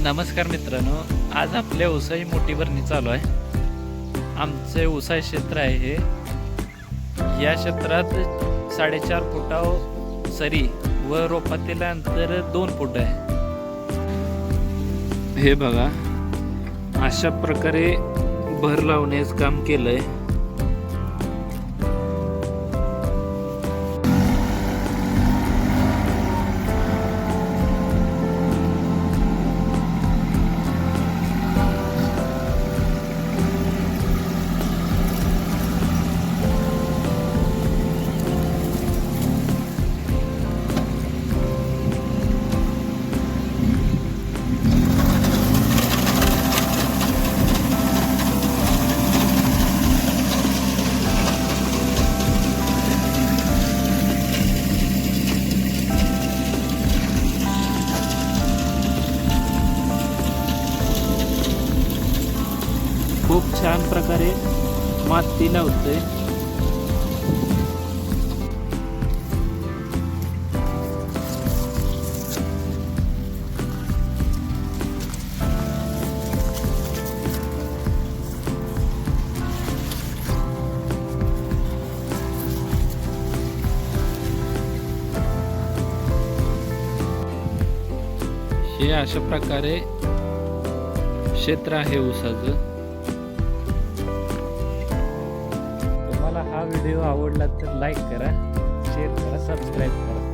नमस्कार मित्रांनो, आज आपल्या ऊसाची मोठी भरणी चालू आहे। आमचे ऊसाचे क्षेत्र आहे हे। या क्षेत्रात 4.5 फुटावर सरी व रोपातील अंतर 2 फूट आहे। हे बघा, अशा प्रकारे भर लावण्याचं काम केलंय। खूप छान प्रकारे माती लावतोय। हे अशा प्रकारे क्षेत्र आहे ऊसाचं। तुम्हाला हा व्हिडिओ आवडला तर लाईक करा, शेअर करा, सबस्क्राईब करा।